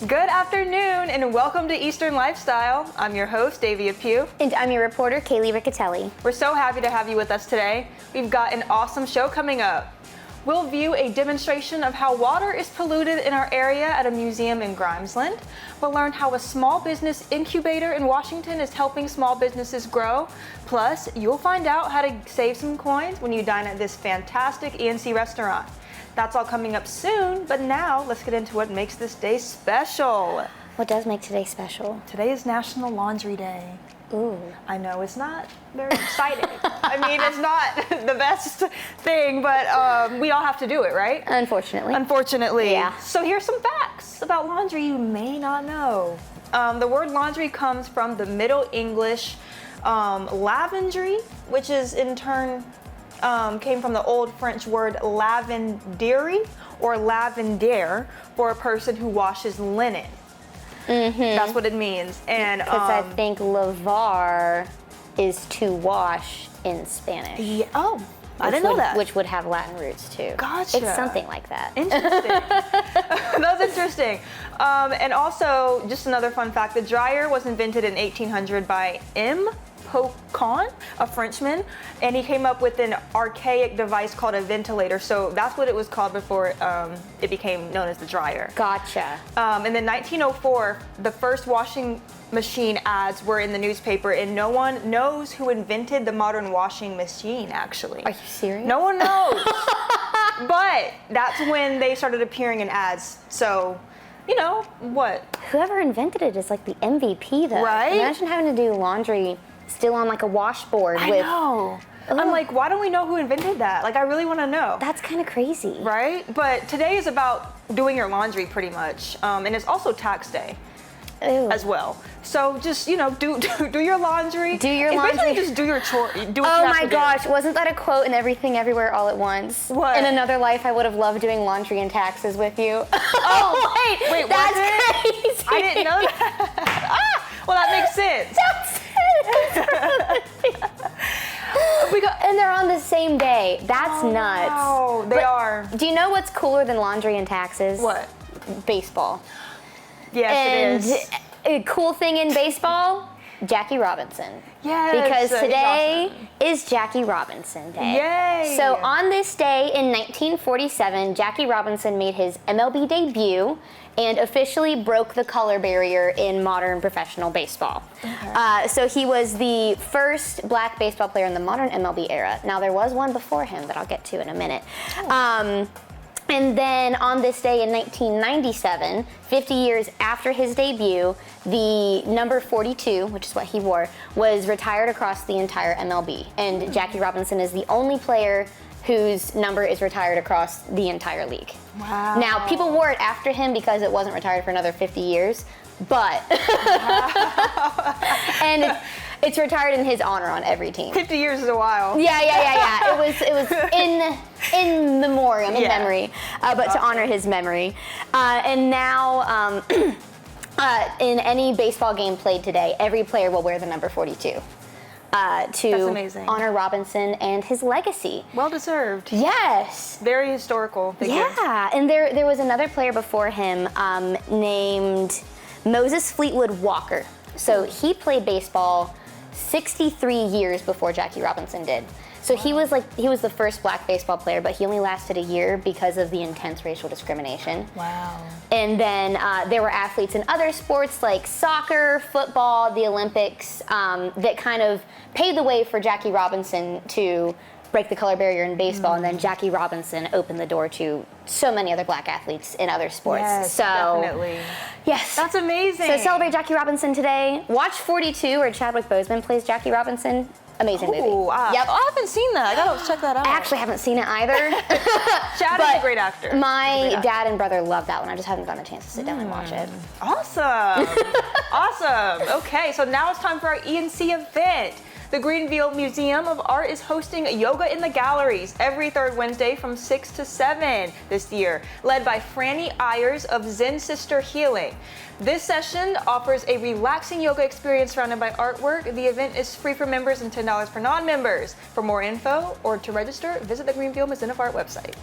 Good afternoon and welcome to Eastern Lifestyle. I'm your host, Davia Pugh. And I'm your reporter, Kaylee Riccatelli. We're so happy to have you with us today. We've got an awesome show coming up. We'll view a demonstration of how water is polluted in our area at a museum in Grimesland. We'll learn how a small business incubator in Washington is helping small businesses grow. Plus, you'll find out how to save some coins when you dine at this fantastic ENC restaurant. That's all coming up soon, but now let's get into what makes this day special. What does make today special? Today is National Laundry Day. Ooh. I know, it's not very exciting. I mean, it's not the best thing, but we all have to do it, right? Unfortunately. Unfortunately. Yeah. So here's some facts about laundry you may not know. The word laundry comes from the Middle English lavandry, which is in turn came from the Old French word lavanderie or lavender for a person who washes linen. Mm-hmm. That's what it means. And because I think lavar is to wash in Spanish. Yeah, I didn't know that. Which would have Latin roots too. Gotcha. It's something like that. Interesting. That was interesting. And also, just another fun fact, the dryer was invented in 1800 by M. Pocon, a Frenchman, and he came up with an archaic device called a ventilator. So that's what it was called before it became known as the dryer. Gotcha. And then 1904, the first washing machine ads were in the newspaper, and no one knows who invented the modern washing machine, actually. Are you serious? No one knows. But that's when they started appearing in ads. So, you know, what? Whoever invented it is like the MVP, though. Right? Imagine having to do laundry still on like a washboard I know. I'm like, why don't we know who invented that? Like, I really want to know. That's kind of crazy. Right? But today is about doing your laundry pretty much. And it's also tax day. Ew. As well. So just, you know, do your laundry. Do your and laundry. Basically just do your chore. Do what you Oh have my to do. gosh, wasn't that a quote in Everything Everywhere All at Once? What? In another life, I would have loved doing laundry and taxes with you. Oh, wait, that's was it? crazy. I didn't know that. Well, that makes sense. And they're on the same day. That's nuts. Oh, they are. Do you know what's cooler than laundry and taxes? What? Baseball. Yes, it is. And a cool thing in baseball, Jackie Robinson. Yes, Because today awesome. is Jackie Robinson Day. Yay! So on this day in 1947, Jackie Robinson made his MLB debut and officially broke the color barrier in modern professional baseball. Okay. So he was the first black baseball player in the modern MLB era. Now there was one before him that I'll get to in a minute. Oh. And then on this day in 1997, 50 years after his debut, the number 42, which is what he wore, was retired across the entire MLB. And Jackie Robinson is the only player whose number is retired across the entire league. Wow. Now, people wore it after him because it wasn't retired for another 50 years, but and it's retired in his honor on every team. 50 years is a while. Yeah. It was in memoriam, in memory, but to honor his memory. And now, in any baseball game played today, every player will wear the number 42. To honor Robinson and his legacy. Well deserved. Yes. Very historical figure. Yeah, and there was another player before him named Moses Fleetwood Walker. So he played baseball 63 years before Jackie Robinson did. So he was the first black baseball player, but he only lasted a year because of the intense racial discrimination. Wow. And then there were athletes in other sports like soccer, football, the Olympics, that kind of paved the way for Jackie Robinson to break the color barrier in baseball, and then Jackie Robinson opened the door to so many other black athletes in other sports. Yes, so, definitely. Yes. That's amazing. So celebrate Jackie Robinson today. Watch 42, where Chadwick Boseman plays Jackie Robinson. Amazing movie. Yep. I haven't seen that. I gotta check that out. I actually haven't seen it either. Chad is a great actor. My dad and brother love that one. I just haven't gotten a chance to sit down and watch it. Awesome. Awesome. Okay, so now it's time for our ENC event. The Greenville Museum of Art is hosting Yoga in the Galleries every third Wednesday from 6 to 7 this year, led by Franny Ayers of Zen Sister Healing. This session offers a relaxing yoga experience surrounded by artwork. The event is free for members and $10 for non-members. For more info or to register, visit the Greenville Museum of Art website.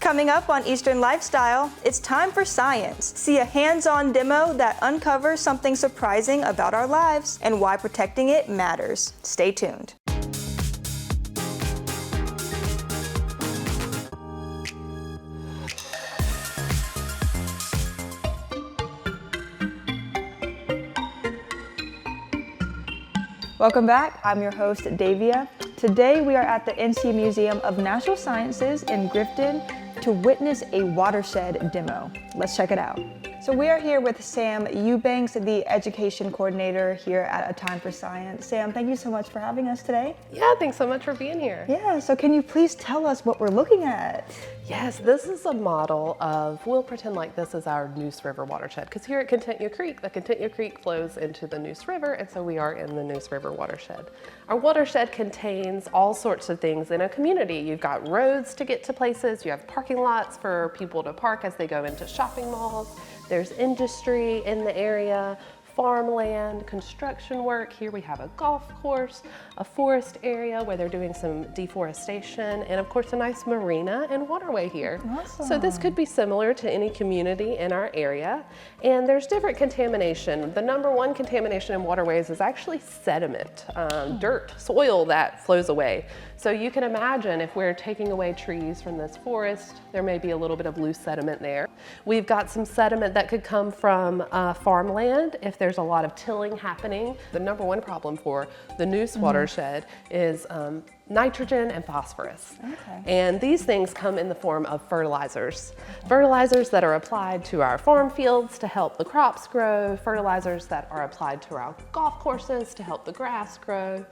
Coming up on Eastern Lifestyle, it's time for science. See a hands-on demo that uncovers something surprising about our lives and why protecting it matters. Stay tuned. Welcome back. I'm your host, Davia. Today we are at the NC Museum of Natural Sciences in Grifton to witness a watershed demo. Let's check it out. So we are here with Sam Eubanks, the education coordinator here at A Time for Science. Sam, thank you so much for having us today. Yeah, thanks so much for being here. Yeah, so can you please tell us what we're looking at? Yes, this is a model of, we'll pretend like this is our Neuse River watershed, because here at Contentula Creek, the Contentula Creek flows into the Neuse River, and so we are in the Neuse River watershed. Our watershed contains all sorts of things in a community. You've got roads to get to places, you have parking lots for people to park as they go into shopping malls, there's industry in the area, farmland, construction work. Here we have a golf course, a forest area where they're doing some deforestation, and of course a nice marina and waterway here. Awesome. So this could be similar to any community in our area. And there's different contamination. The number one contamination in waterways is actually sediment, dirt, soil that flows away. So you can imagine if we're taking away trees from this forest, there may be a little bit of loose sediment there. We've got some sediment that could come from farmland if there's a lot of tilling happening. The number one problem for the Neuse watershed is nitrogen and phosphorus. Okay. And these things come in the form of fertilizers. Fertilizers that are applied to our farm fields to help the crops grow, fertilizers that are applied to our golf courses to help the grass grow.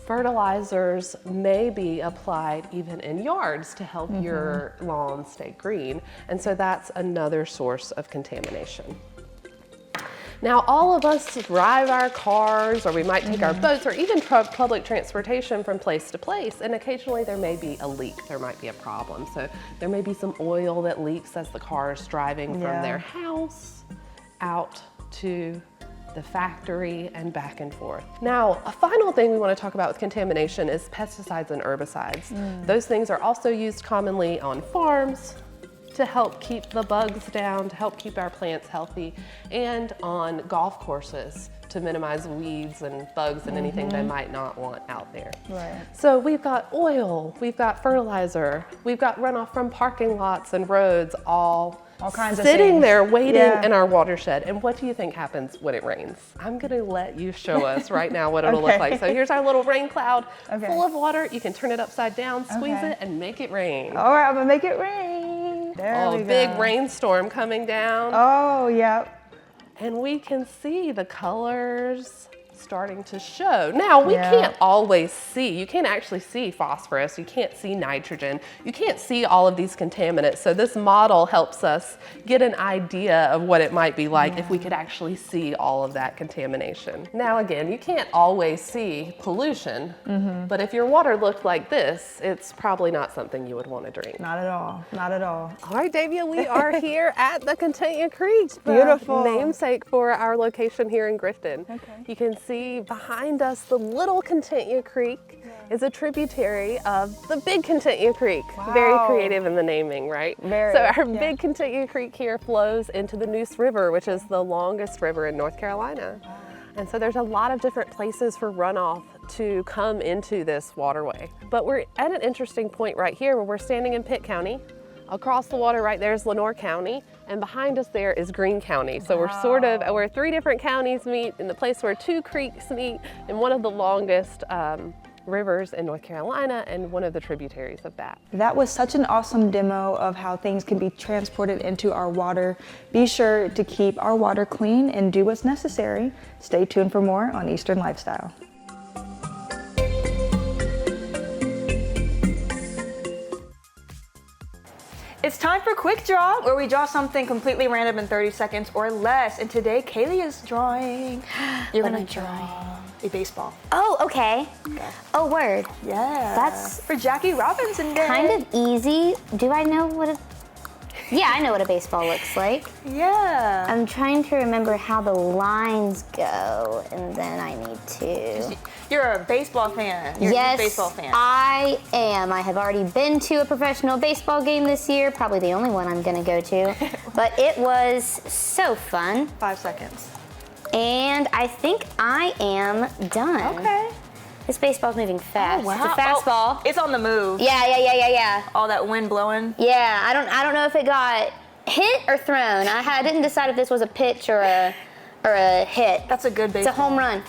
Fertilizers may be applied even in yards to help your lawn stay green. And so that's another source of contamination. Now, all of us drive our cars, or we might take our boats, or even public transportation from place to place, and occasionally there may be a leak, there might be a problem. So there may be some oil that leaks as the car is driving from their house out to the factory and back and forth. Now, a final thing we want to talk about with contamination is pesticides and herbicides. Those things are also used commonly on farms to help keep the bugs down, to help keep our plants healthy, and on golf courses to minimize weeds and bugs and anything they might not want out there. Right. So we've got oil, we've got fertilizer, we've got runoff from parking lots and roads, all kinds of sitting things. there waiting Yeah. in our watershed. And what do you think happens when it rains? I'm gonna let you show us right now what it'll look like. So here's our little rain cloud full of water. You can turn it upside down, squeeze it, and make it rain. All right, I'm gonna make it rain. There we go. Big rainstorm coming down. Oh, yep. And we can see the colors starting to show. Now, we can't always see, you can't actually see phosphorus, you can't see nitrogen, you can't see all of these contaminants. So this model helps us get an idea of what it might be like if we could actually see all of that contamination. Now again, you can't always see pollution, but if your water looked like this, it's probably not something you would want to drink. Not at all, not at all. All right, Davia, we are here at the Contentula Creek. Beautiful. Namesake for our location here in Grifton. Okay. You can see behind us the little Contentula Creek is a tributary of the big Contentula Creek. Wow. Very creative in the naming, right? Very, So our big Contentula Creek here flows into the Neuse River, which is the longest river in North Carolina. Wow. And so there's a lot of different places for runoff to come into this waterway. But we're at an interesting point right here where we're standing in Pitt County. Across the water right there is Lenoir County, and behind us there is Greene County. So we're three different counties meet in the place where two creeks meet in one of the longest rivers in North Carolina and one of the tributaries of that. That was such an awesome demo of how things can be transported into our water. Be sure to keep our water clean and do what's necessary. Stay tuned for more on Eastern Lifestyle. It's time for Quick Draw, where we draw something completely random in 30 seconds or less. And today, Kaylee is drawing. You're gonna draw a baseball. Oh, okay. Oh, word. Yeah. That's for Jackie Robinson Day. kind of easy. Do I know what Yeah, I know what a baseball looks like. Yeah. I'm trying to remember how the lines go, and then I need to... You're a baseball fan. You're a Yes, baseball fan. I am. I have already been to a professional baseball game this year, probably the only one I'm gonna go to, but it was so fun. 5 seconds. And I think I am done. Okay. This baseball's moving fast. Oh, wow. It's a fastball. Oh, it's on the move. Yeah. All that wind blowing. Yeah, I don't know if it got hit or thrown. I didn't decide if this was a pitch or a hit. That's a good baseball. It's a home run.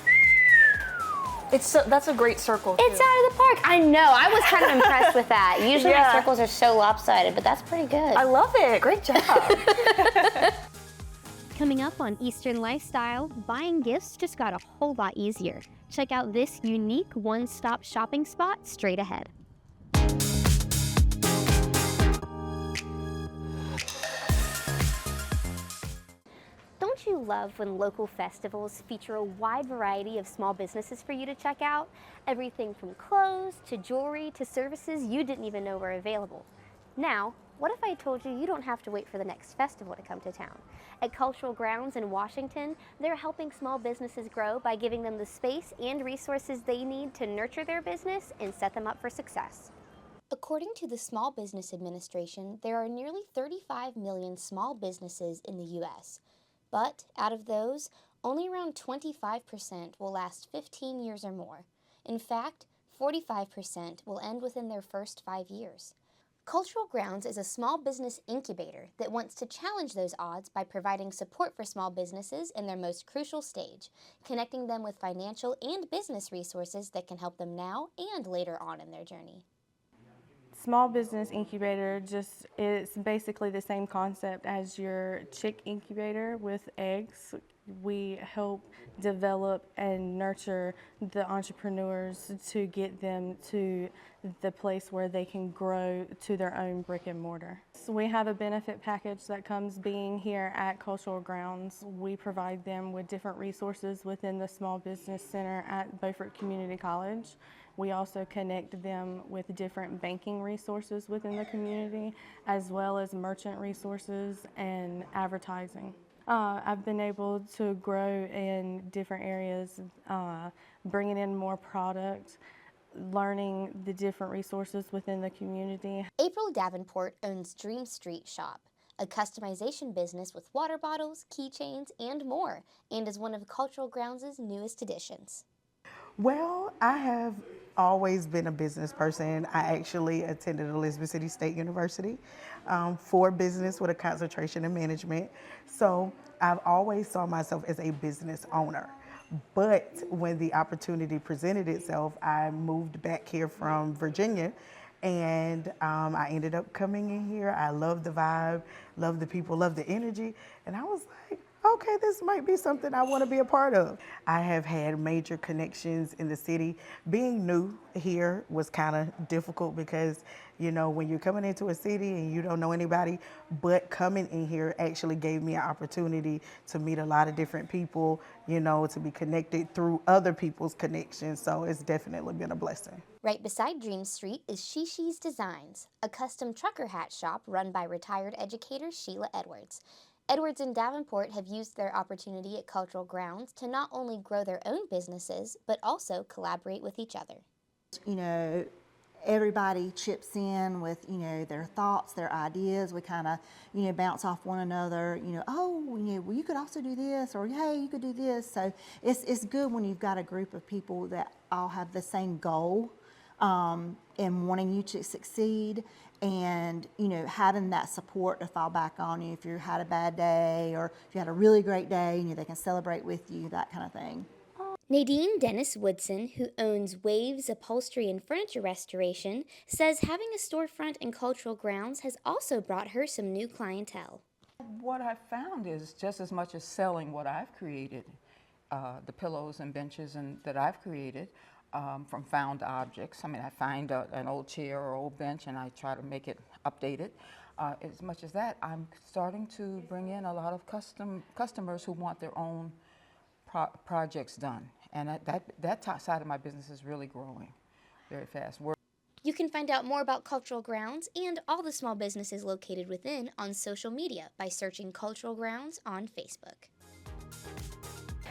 That's a great circle, too. It's out of the park. I know. I was kind of impressed with that. Usually Yeah. my circles are so lopsided, but that's pretty good. I love it. Great job. Coming up on Eastern Lifestyle, buying gifts just got a whole lot easier. Check out this unique one-stop shopping spot straight ahead. Don't you love when local festivals feature a wide variety of small businesses for you to check out? Everything from clothes to jewelry to services you didn't even know were available. Now, what if I told you you don't have to wait for the next festival to come to town? At Cultural Grounds in Washington, they're helping small businesses grow by giving them the space and resources they need to nurture their business and set them up for success. According to the Small Business Administration, there are nearly 35 million small businesses in the U.S., but out of those, only around 25% will last 15 years or more. In fact, 45% will end within their first 5 years. Cultural Grounds is a small business incubator that wants to challenge those odds by providing support for small businesses in their most crucial stage, connecting them with financial and business resources that can help them now and later on in their journey. Small Business Incubator it's basically the same concept as your chick incubator with eggs. We help develop and nurture the entrepreneurs to get them to the place where they can grow to their own brick and mortar. So we have a benefit package that comes being here at Cultural Grounds. We provide them with different resources within the Small Business Center at Beaufort Community College. We also connect them with different banking resources within the community, as well as merchant resources and advertising. I've been able to grow in different areas, bringing in more product, learning the different resources within the community. April Davenport owns Dream Street Shop, a customization business with water bottles, keychains, and more, and is one of Cultural Grounds' newest additions. Well, I have always been a business person. I actually attended Elizabeth City State University for business with a concentration in management. So I've always saw myself as a business owner. But when the opportunity presented itself, I moved back here from Virginia, and I ended up coming in here. I love the vibe, love the people, love the energy, and I was like, okay, this might be something I want to be a part of. I have had major connections in the city. Being new here was kind of difficult because, you know, when you're coming into a city and you don't know anybody, but coming in here actually gave me an opportunity to meet a lot of different people, you know, to be connected through other people's connections. So it's definitely been a blessing. Right beside Dream Street is Shishi's Designs, a custom trucker hat shop run by retired educator Sheila Edwards. Edwards and Davenport have used their opportunity at Cultural Grounds to not only grow their own businesses, but also collaborate with each other. You know, everybody chips in with, you know, their thoughts, their ideas. We kind of, you know, bounce off one another, you know, oh, you know, well, you could also do this, or hey, you could do this. So it's good when you've got a group of people that all have the same goal and wanting you to succeed, and, you know, having that support to fall back on you if you had a bad day, or if you had a really great day, you know, they can celebrate with you, that kind of thing. Nadine Dennis Woodson, who owns Waves Upholstery and Furniture Restoration, says having a storefront in Cultural Grounds has also brought her some new clientele. What I've found is just as much as selling what I've created, the pillows and benches that I've created, from found objects. I mean, I find an old chair or old bench and I try to make it updated. As much as that, I'm starting to bring in a lot of customers who want their own projects done. And that side of my business is really growing very fast. You can can find out more about Cultural Grounds and all the small businesses located within on social media by searching Cultural Grounds on Facebook.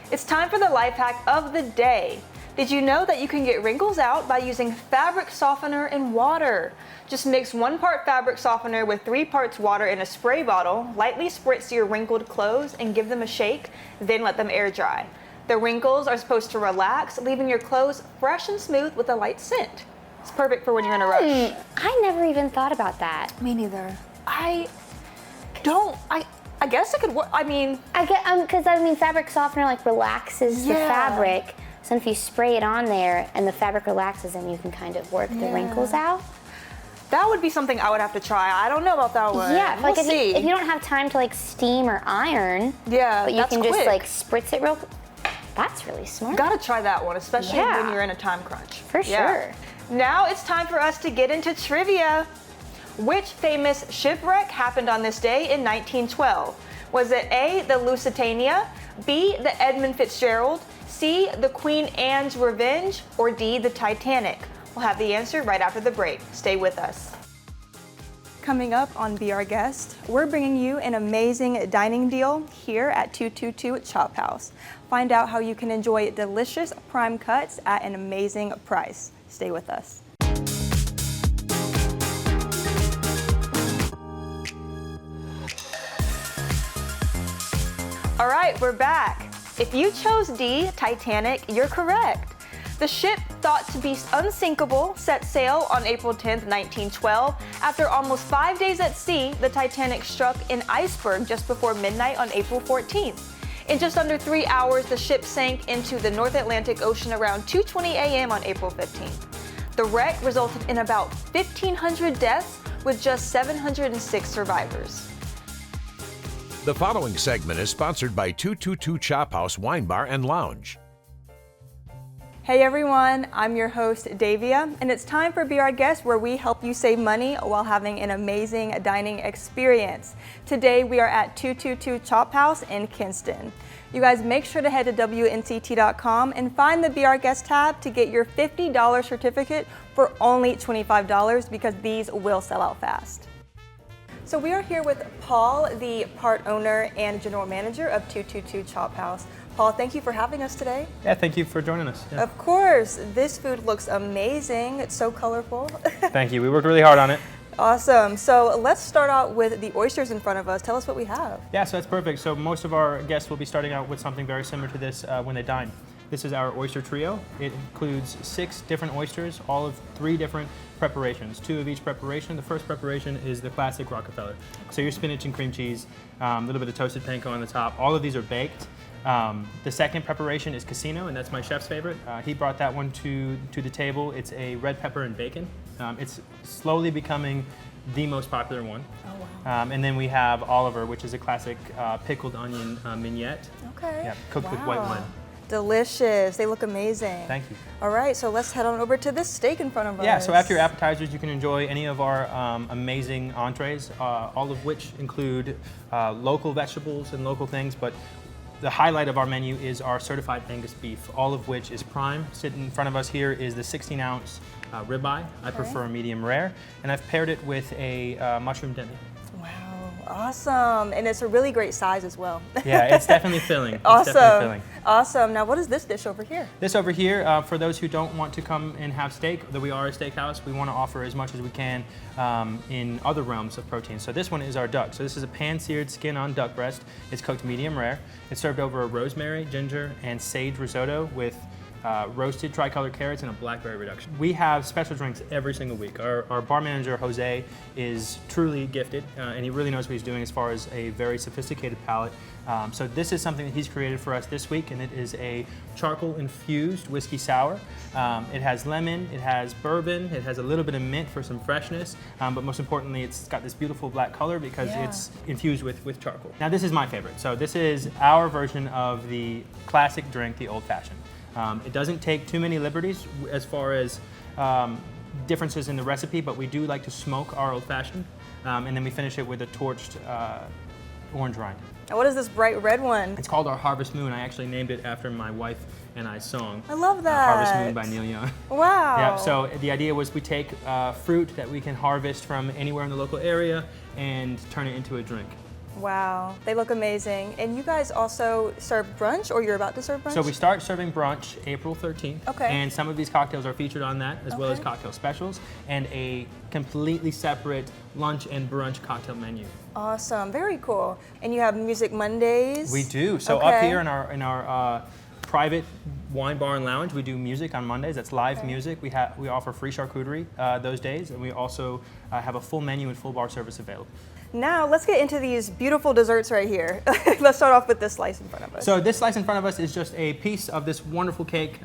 It's time for the life hack of the day. Did you know that you can get wrinkles out by using fabric softener and water? Just mix 1 part fabric softener with 3 parts water in a spray bottle, lightly spritz your wrinkled clothes and give them a shake, then let them air dry. The wrinkles are supposed to relax, leaving your clothes fresh and smooth with a light scent. It's perfect for when you're in a rush. I never even thought about that. Me neither. I guess it could work. I mean, because fabric softener like relaxes the fabric. So if you spray it on there and the fabric relaxes, then you can kind of work the wrinkles out. that would be something I would have to try. I don't know about that one. Yeah, we'll like see. if you don't have time to like steam or iron, but you can just like spritz it real quick. That's really smart. Gotta try that one, especially when you're in a time crunch. For sure. Now it's time for us to get into trivia. Which famous shipwreck happened on this day in 1912? Was it A, the Lusitania, B, the Edmund Fitzgerald, C, the Queen Anne's Revenge, or D, the Titanic? We'll have the answer right after the break. Stay with us. Coming up on Be Our Guest, we're bringing you an amazing dining deal here at 222 Chophouse. Find out how you can enjoy delicious prime cuts at an amazing price. Stay with us. All right, we're back. If you chose D, Titanic, you're correct. The ship, thought to be unsinkable, set sail on April 10, 1912. After almost 5 days at sea, the Titanic struck an iceberg just before midnight on April 14th. In just under 3 hours, the ship sank into the North Atlantic Ocean around 2:20 a.m. on April 15th. The wreck resulted in about 1,500 deaths with just 706 survivors. The following segment is sponsored by 222 Chophouse Wine Bar and Lounge. Hey everyone, I'm your host Davia, and it's time for Be Our Guest, where we help you save money while having an amazing dining experience. Today we are at 222 Chophouse in Kinston. You guys make sure to head to WNCT.com and find the Be Our Guest tab to get your $50 certificate for only $25 because these will sell out fast. So we are here with Paul, the part owner and general manager of 222 Chophouse. Paul, thank you for having us today. Yeah, thank you for joining us. Yeah. Of course. This food looks amazing. It's so colorful. Thank you. We worked really hard on it. Awesome. So let's start out with the oysters in front of us. Tell us what we have. Yeah, so that's perfect. So most of our guests will be starting out with something very similar to this when they dine. This is our oyster trio. It includes 6 different oysters, all of 3 different preparations, 2 of each preparation. The first preparation is the classic Rockefeller. So your spinach and cream cheese, a little bit of toasted panko on the top. All of these are baked. The second preparation is Casino, and that's my chef's favorite. He brought that one to the table. It's a red pepper and bacon. It's slowly becoming the most popular one. Oh, wow. And then we have Oliver, which is a classic pickled onion mignette. Okay. Yeah, cooked with white wine. Delicious. They look amazing. Thank you. All right, so let's head on over to this steak in front of us. Yeah, so after your appetizers, you can enjoy any of our amazing entrees, all of which include local vegetables and local things, but the highlight of our menu is our certified Angus beef, all of which is prime. Sitting in front of us here is the 16-ounce ribeye. I prefer medium rare, and I've paired it with a mushroom demi. Wow, awesome. And it's a really great size as well. Yeah, it's definitely filling. Awesome. It's definitely filling. Awesome. Now, what is this dish over here? This over here, for those who don't want to come and have steak, though we are a steakhouse, we want to offer as much as we can in other realms of protein. So this one is our duck. So this is a pan-seared skin-on duck breast. It's cooked medium rare. It's served over a rosemary, ginger, and sage risotto with roasted tricolor carrots and a blackberry reduction. We have special drinks every single week. Our bar manager, Jose, is truly gifted, and he really knows what he's doing as far as a very sophisticated palate. So this is something that he's created for us this week, and it is a charcoal-infused whiskey sour. It has lemon, it has bourbon, it has a little bit of mint for some freshness, but most importantly, it's got this beautiful black color because it's infused with charcoal. Now this is my favorite. So this is our version of the classic drink, the Old Fashioned. It doesn't take too many liberties as far as differences in the recipe, but we do like to smoke our Old Fashioned, and then we finish it with a torched orange rind. Now, what is this bright red one? It's called our Harvest Moon. I actually named it after my wife and I song. I love that. Harvest Moon by Neil Young. Wow. Yeah, so the idea was we take fruit that we can harvest from anywhere in the local area and turn it into a drink. Wow, they look amazing. And you guys also serve brunch, or you're about to serve brunch? So we start serving brunch April 13th. Okay. And some of these cocktails are featured on that, as well as cocktail specials, and a completely separate lunch and brunch cocktail menu. Awesome, very cool. And you have Music Mondays? We do. So up here in our private wine bar and lounge, we do music on Mondays. That's live music. We offer free charcuterie those days, and we also have a full menu and full bar service available. Now let's get into these beautiful desserts right here. Let's start off with this slice in front of us. So this slice in front of us is just a piece of this wonderful cake.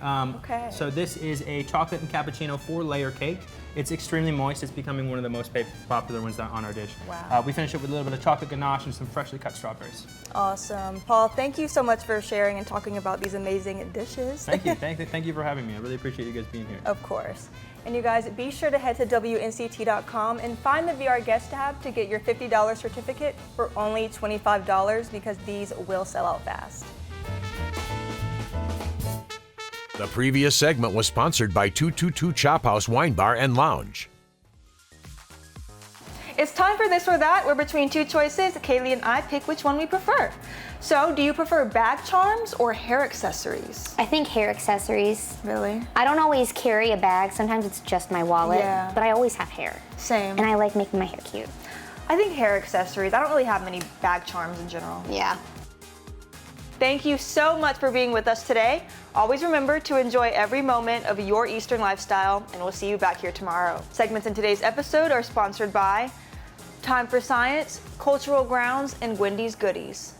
So this is a chocolate and cappuccino 4-layer cake. It's extremely moist. It's becoming one of the most popular ones on our dish. Wow. We finish it with a little bit of chocolate ganache and some freshly cut strawberries. Awesome. Paul, thank you so much for sharing and talking about these amazing dishes. Thank you. Thank you for having me. I really appreciate you guys being here. Of course. And you guys, be sure to head to WNCT.com and find the VR Guest tab to get your $50 certificate for only $25, because these will sell out fast. The previous segment was sponsored by 222 Chophouse Wine Bar and Lounge. It's time for This or That. We're between two choices. Kaylee and I pick which one we prefer. So, do you prefer bag charms or hair accessories? I think hair accessories. Really? I don't always carry a bag. Sometimes it's just my wallet. Yeah. But I always have hair. Same. And I like making my hair cute. I think hair accessories. I don't really have many bag charms in general. Yeah. Thank you so much for being with us today. Always remember to enjoy every moment of your Eastern lifestyle, and we'll see you back here tomorrow. Segments in today's episode are sponsored by Time for Science, Cultural Grounds, and Wendy's Goodies.